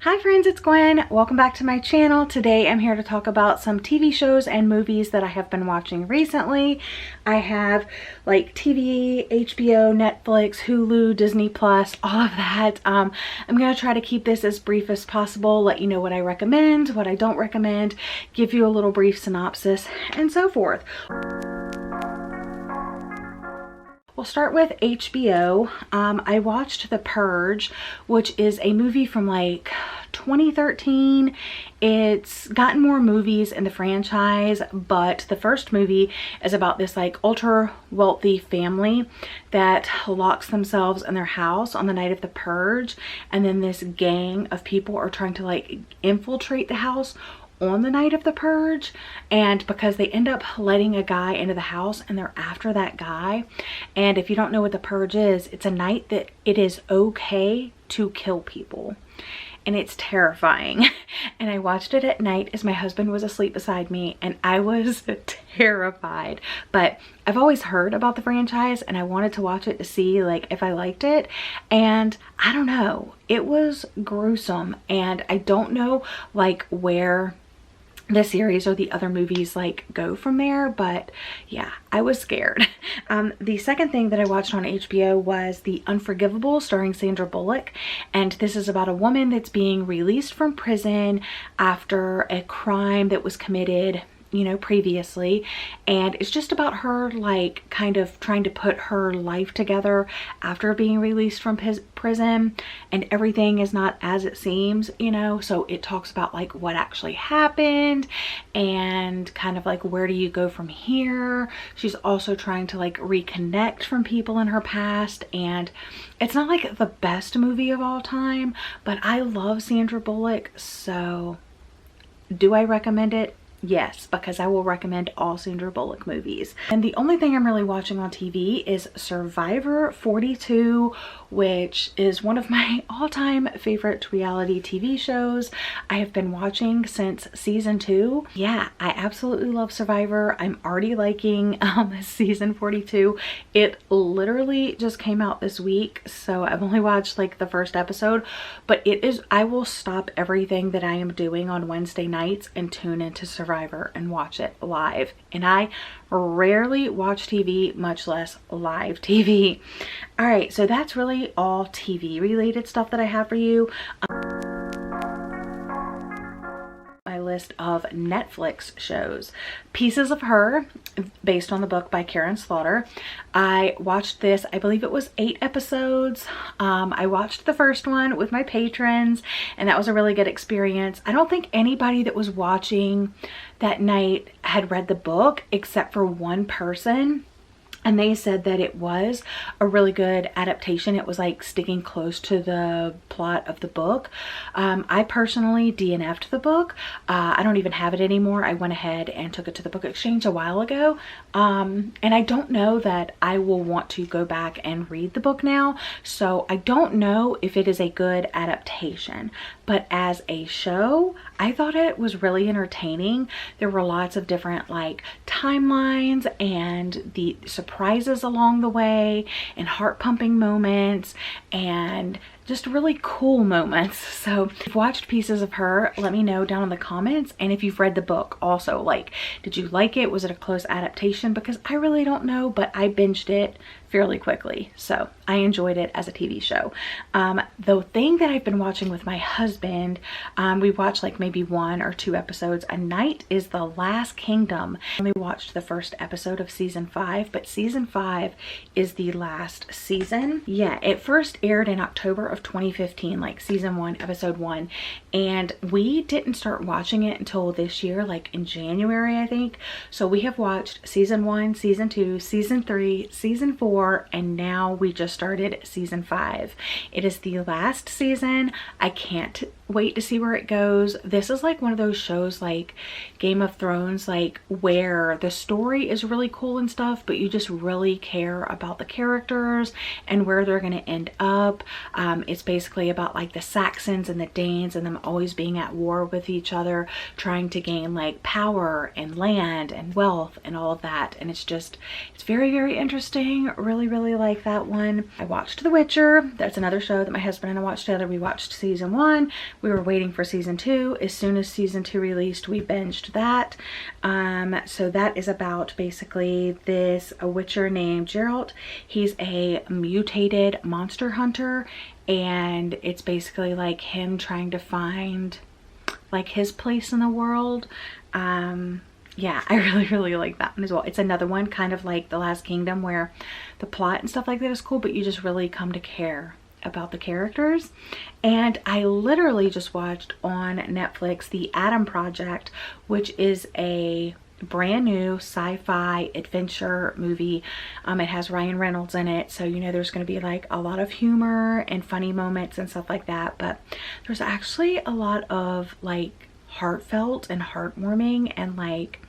Hi friends, it's Gwen. Welcome back to my channel. Today I'm here to talk about some TV shows and movies that I have been watching recently. I have like TV, HBO, Netflix, Hulu, Disney Plus, all of that. I'm going to try to keep this as brief as possible, let you know what I recommend, what I don't recommend, give you a little brief synopsis, and so forth. We'll start with HBO. I watched The Purge, which is a movie from like 2013. It's gotten more movies in the franchise, but the first movie is about this like ultra wealthy family that locks themselves in their house on the night of the purge, and then this gang of people are trying to like infiltrate the house on the night of the purge, and because they end up letting a guy into the house and they're after that guy. And if you don't know what the purge is, it's a night that it is okay to kill people, and it's terrifying. And I watched it at night as my husband was asleep beside me, and I was terrified. But I've always heard about the franchise and I wanted to watch it to see like if I liked it, and I don't know, it was gruesome, and I don't know like where the series or the other movies like go from there, but yeah, I was scared. The second thing that I watched on HBO was The Unforgivable, starring Sandra Bullock, and this is about a woman that's being released from prison after a crime that was committed, you know, previously, and it's just about her like kind of trying to put her life together after being released from prison, and everything is not as it seems, you know. So it talks about like what actually happened and kind of like where do you go from here. She's also trying to like reconnect from people in her past, and it's not like the best movie of all time, but I love Sandra Bullock. So do I recommend it? Yes, because I will recommend all Sandra Bullock movies. And the only thing I'm really watching on TV is Survivor 42, which is one of my all-time favorite reality TV shows. I have been watching since season 2. Yeah, I absolutely love Survivor. I'm already liking season 42. It literally just came out this week, so I've only watched like the first episode, but it is, I will stop everything that I am doing on Wednesday nights and tune into Survivor and watch it live. And I rarely watch TV, much less live TV. All right, so that's really all TV related stuff that I have for you. My list of Netflix shows. Pieces of Her, based on the book by Karen Slaughter. I watched this, I believe it was 8 episodes. I watched the first one with my patrons, and that was a really good experience. I don't think anybody that was watching that night had read the book except for one person, and they said that it was a really good adaptation. It was like sticking close to the plot of the book. I personally DNF'd the book. I don't even have it anymore. I went ahead and took it to the book exchange a while ago. And I don't know that I will want to go back and read the book now. So I don't know if it is a good adaptation. But as a show, I thought it was really entertaining. There were lots of different like timelines and the surprises along the way and heart-pumping moments and just really cool moments. So if you've watched Pieces of Her, let me know down in the comments. And if you've read the book also, like, did you like it? Was it a close adaptation? Because I really don't know, but I binged it fairly quickly, so I enjoyed it as a TV show. The thing that I've been watching with my husband, we watch like maybe 1 or 2 episodes a night, is The Last Kingdom. We watched the first episode of season 5, but season 5 is the last season. Yeah, it first aired in October of 2015, like season 1, episode 1, and we didn't start watching it until this year, like in January, I think. So we have watched season 1, season 2, season 3, season 4, and now we just started season 5. It is the last season. I can't wait to see where it goes. This is like one of those shows like Game of Thrones, like where the story is really cool and stuff, but you just really care about the characters and where they're going to end up. It's basically about like the Saxons and the Danes and them always being at war with each other, trying to gain like power and land and wealth and all of that. And it's just, it's very, very interesting. Really like that one. I watched The Witcher. That's another show that my husband and I watched together. We watched season 1. we were waiting for season 2. As soon as season 2 released, we binged that. So that is about basically this a witcher named Geralt. He's a mutated monster hunter, and it's basically like him trying to find like his place in the world. Yeah, I really like that one as well. It's another one kind of like The Last Kingdom, where the plot and stuff like that is cool, but you just really come to care about the characters. And I literally just watched on Netflix The Adam Project, which is a brand new sci-fi adventure movie. It has Ryan Reynolds in it, so you know there's going to be like a lot of humor and funny moments and stuff like that, but there's actually a lot of like heartfelt and heartwarming and like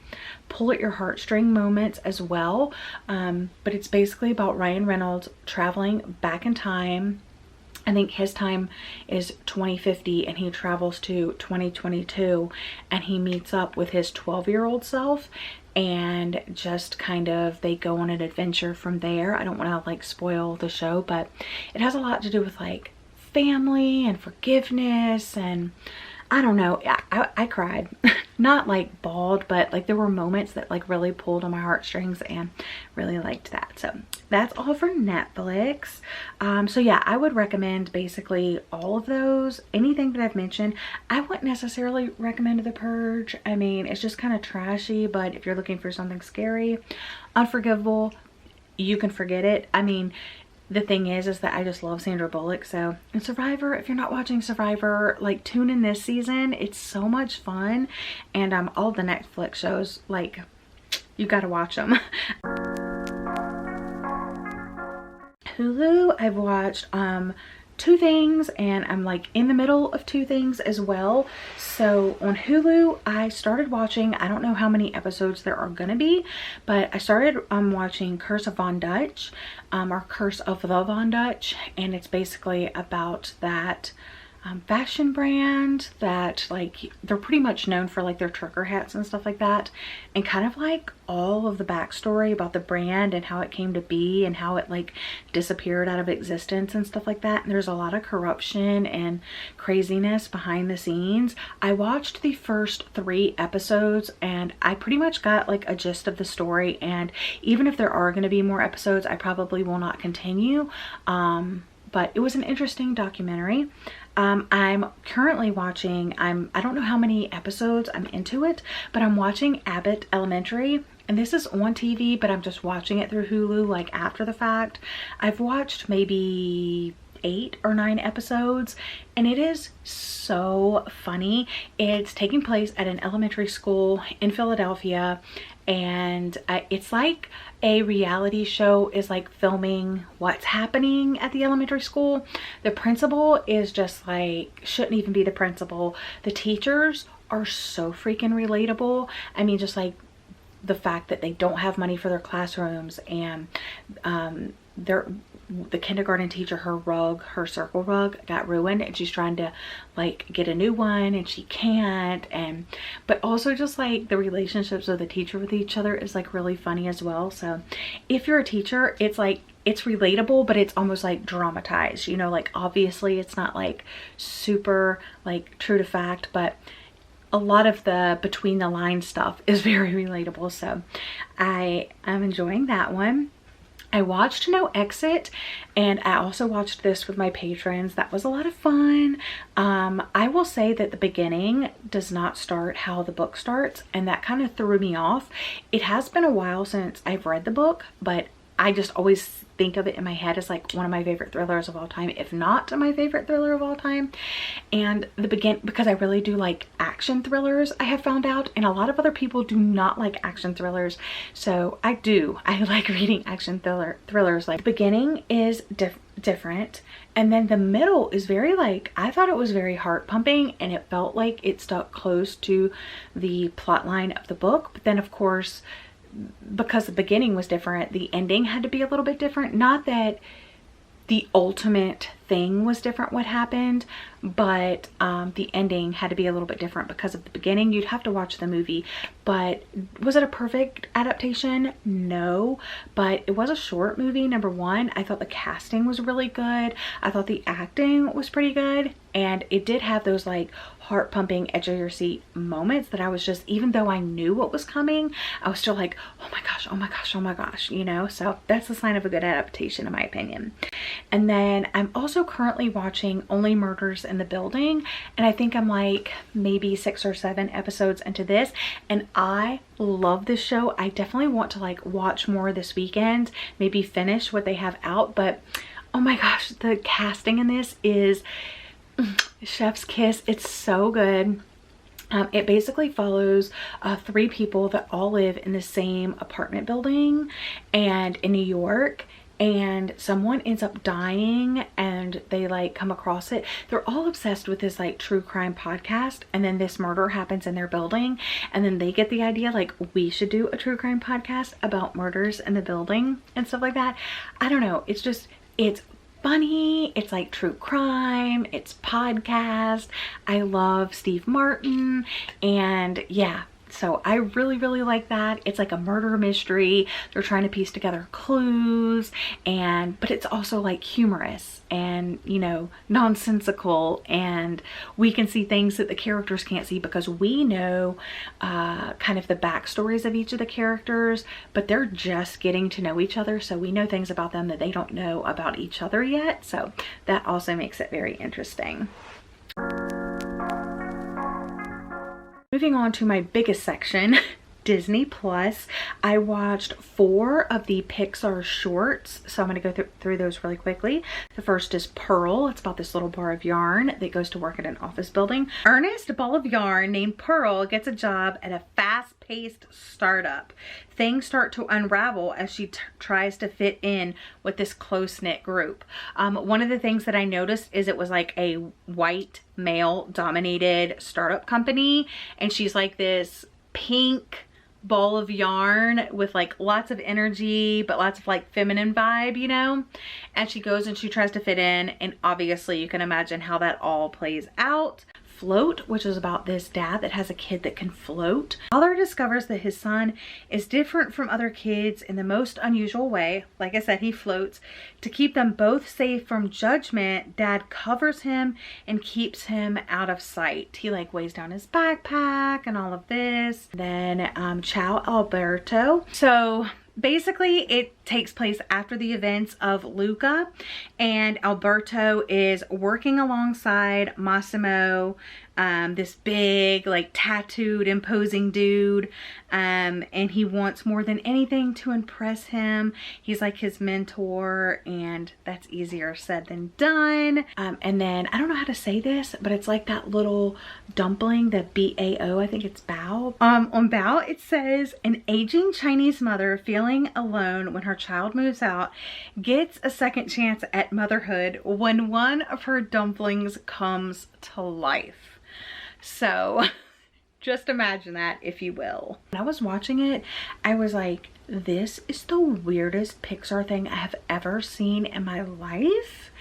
pull at your heartstring moments as well. But it's basically about Ryan Reynolds traveling back in time. I think his time is 2050 and he travels to 2022, and he meets up with his 12-year-old self, and just kind of they go on an adventure from there. I don't want to like spoil the show, but it has a lot to do with like family and forgiveness, and I don't know, I cried. Not like bawled, but like there were moments that like really pulled on my heartstrings, and really liked that. So that's all for Netflix. So yeah, I would recommend basically all of those. Anything that I've mentioned, I wouldn't necessarily recommend The Purge. I mean, it's just kind of trashy, but if you're looking for something scary, Unforgivable, you can forget it. I mean, the thing is that I just love Sandra Bullock. So, and Survivor, if you're not watching Survivor, like tune in this season. It's so much fun. And all the Netflix shows, like, you gotta watch them. Hulu, I've watched 2 things, and I'm like in the middle of 2 things as well. So on Hulu, I started watching, I don't know how many episodes there are gonna be, but I started watching Curse of Von Dutch, or Curse of the Von Dutch, and it's basically about that fashion brand that like they're pretty much known for like their trucker hats and stuff like that, and kind of like all of the backstory about the brand and how it came to be and how it like disappeared out of existence and stuff like that. And there's a lot of corruption and craziness behind the scenes. I watched the first 3 episodes and I pretty much got like a gist of the story, and even if there are going to be more episodes, I probably will not continue. But it was an interesting documentary. I'm currently watching, I don't know how many episodes I'm into it, but I'm watching Abbott Elementary, and this is on TV, but I'm just watching it through Hulu like after the fact. I've watched maybe 8 or 9 episodes, and it is so funny. It's taking place at an elementary school in Philadelphia, and it's like a reality show is like filming what's happening at the elementary school. The principal is just like, shouldn't even be the principal. The teachers are so freaking relatable. I mean, just like the fact that they don't have money for their classrooms, and the kindergarten teacher, her circle rug got ruined, and she's trying to like get a new one and she can't. And but also just like the relationships of the teacher with each other is like really funny as well. So if you're a teacher, it's like, it's relatable, but it's almost like dramatized, you know, like obviously it's not like super like true to fact, but a lot of the between the lines stuff is very relatable. So I am enjoying that one. I watched No Exit, and I also watched this with my patrons. That was a lot of fun. I will say that the beginning does not start how the book starts, and that kind of threw me off. It has been a while since I've read the book, but I just always think of it in my head as like one of my favorite thrillers of all time, if not my favorite thriller of all time. And because I really do like action thrillers, I have found out, and a lot of other people do not like action thrillers. So I like reading action thrillers. Like the beginning is different, and then the middle is very like, I thought it was very heart pumping, and it felt like it stuck close to the plot line of the book. But then of course, because the beginning was different, the ending had to be a little bit different. Not that the ultimate thing was different what happened, but the ending had to be a little bit different because of the beginning. You'd have to watch the movie. But was it a perfect adaptation? No, but it was a short movie. Number one, I thought the casting was really good. I thought the acting was pretty good, and it did have those like heart pumping, edge of your seat moments that I was just, even though I knew what was coming, I was still like, oh my gosh, oh my gosh, oh my gosh, you know. So that's a sign of a good adaptation in my opinion. And then I'm also currently watching Only Murders in the Building, and I think I'm like maybe 6 or 7 episodes into this, and I love this show. I definitely want to like watch more this weekend, maybe finish what they have out. But oh my gosh, the casting in this is chef's kiss. It's so good. It basically follows 3 people that all live in the same apartment building and in New York, and someone ends up dying and they like come across it. They're all obsessed with this like true crime podcast, and then this murder happens in their building, and then they get the idea like we should do a true crime podcast about murders in the building and stuff like that. I don't know, it's just, it's funny, it's like true crime, it's podcast. I love Steve Martin, and yeah, so I really like that. It's like a murder mystery. They're trying to piece together clues, and but it's also like humorous and, you know, nonsensical, and we can see things that the characters can't see because we know kind of the backstories of each of the characters, but they're just getting to know each other, so we know things about them that they don't know about each other yet. So that also makes it very interesting. Moving on to my biggest section, Disney Plus. I watched 4 of the Pixar shorts, so I'm going to go through those really quickly. The first is Pearl. It's about this little bar of yarn that goes to work at an office building. Earnest ball of yarn named Pearl gets a job at a fast-paced startup. Things start to unravel as she tries to fit in with this close-knit group. One of the things that I noticed is it was like a white male-dominated startup company, and she's like this pink ball of yarn with like lots of energy but lots of like feminine vibe, you know. And she goes and she tries to fit in, and obviously you can imagine how that all plays out. Float, which is about this dad that has a kid that can float. Father discovers that his son is different from other kids in the most unusual way. Like I said, he floats. To keep them both safe from judgment, dad covers him and keeps him out of sight. He like weighs down his backpack and all of this. Then Ciao Alberto. So basically it takes place after the events of Luca, and Alberto is working alongside Massimo, this big like tattooed imposing dude, and he wants more than anything to impress him. He's like his mentor, and that's easier said than done. And then I don't know how to say this, but it's like that little dumpling, the bao, I think it's bao. On bao it says, an aging Chinese mother feeling alone when her child moves out gets a second chance at motherhood when one of her dumplings comes to life. So just imagine that, if you will. When I was watching it, I was like, this is the weirdest Pixar thing I have ever seen in my life.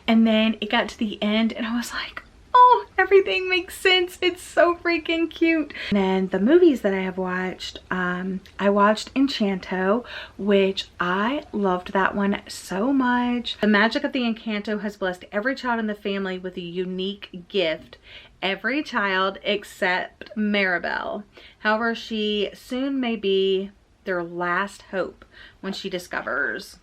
And then it got to the end and I was like, oh, everything makes sense. It's so freaking cute. And then the movies that I have watched, I watched Encanto, which I loved that one so much. The magic of the Encanto has blessed every child in the family with a unique gift. Every child except Maribel. However, she soon may be their last hope when she discovers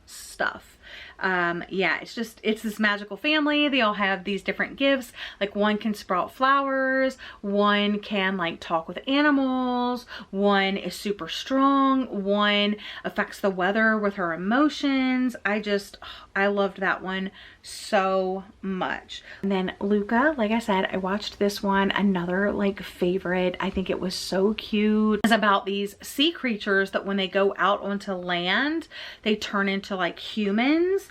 stuff. Yeah, it's this magical family. They all have these different gifts. Like one can sprout flowers, one can like talk with animals, one is super strong, one affects the weather with her emotions. I loved that one so much. And then Luca, like I said, I watched this one, another like favorite. I think it was so cute. It's about these sea creatures that when they go out onto land, they turn into like humans.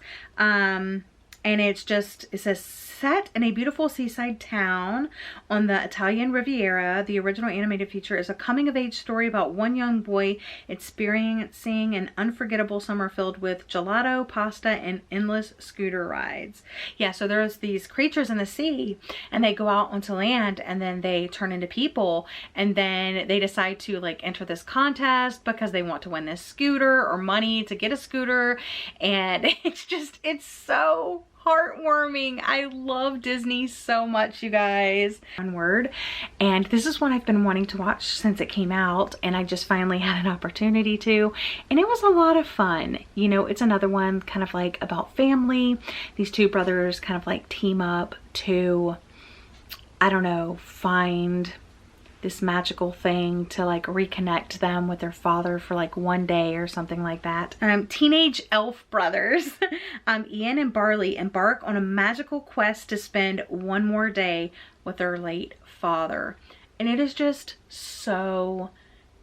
And it's just, it says, set in a beautiful seaside town on the Italian Riviera. The original animated feature is a coming-of-age story about one young boy experiencing an unforgettable summer filled with gelato, pasta, and endless scooter rides. Yeah, so there's these creatures in the sea, and they go out onto land, and then they turn into people, and then they decide to like enter this contest because they want to win this scooter or money to get a scooter. And it's so heartwarming. I love Disney so much, you guys. One word. And this is one I've been wanting to watch since it came out, and I just finally had an opportunity to, and it was a lot of fun. You know, it's another one kind of like about family. These two brothers kind of like team up to, I don't know, find this magical thing to like reconnect them with their father for like one day or something like that. Teenage elf brothers, Ian and Barley, embark on a magical quest to spend one more day with their late father. And it is just so,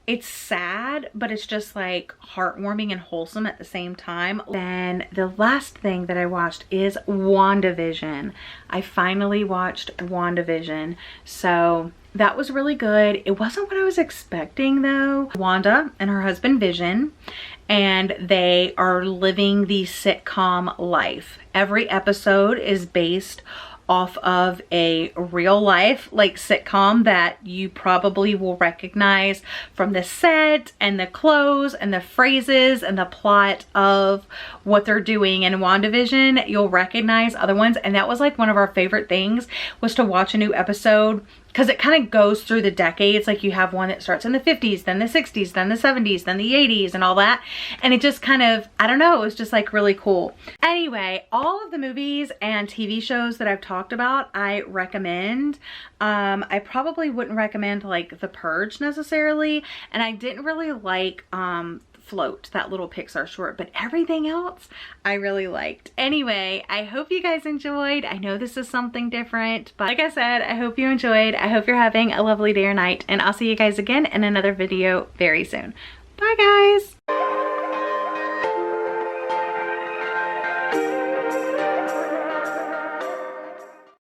it's sad, but it's just like heartwarming and wholesome at the same time. Then the last thing that I watched is WandaVision. I finally watched WandaVision. So that was really good. It wasn't what I was expecting though. Wanda and her husband Vision, and they are living the sitcom life. Every episode is based off of a real life like sitcom that you probably will recognize from the set and the clothes and the phrases and the plot of what they're doing. In WandaVision, you'll recognize other ones, and that was like one of our favorite things, was to watch a new episode, because it kind of goes through the decades. Like you have one that starts in the 50s, then the 60s, then the 70s, then the 80s and all that. And it just kind of, I don't know, it was just like really cool. Anyway, all of the movies and TV shows that I've talked about, I recommend. I probably wouldn't recommend like The Purge necessarily. And I didn't really like Float, that little Pixar short, but everything else I really liked. Anyway, I hope you guys enjoyed. I know this is something different, but like I said, I hope you enjoyed. I hope you're having a lovely day or night, and I'll see you guys again in another video very soon. Bye guys.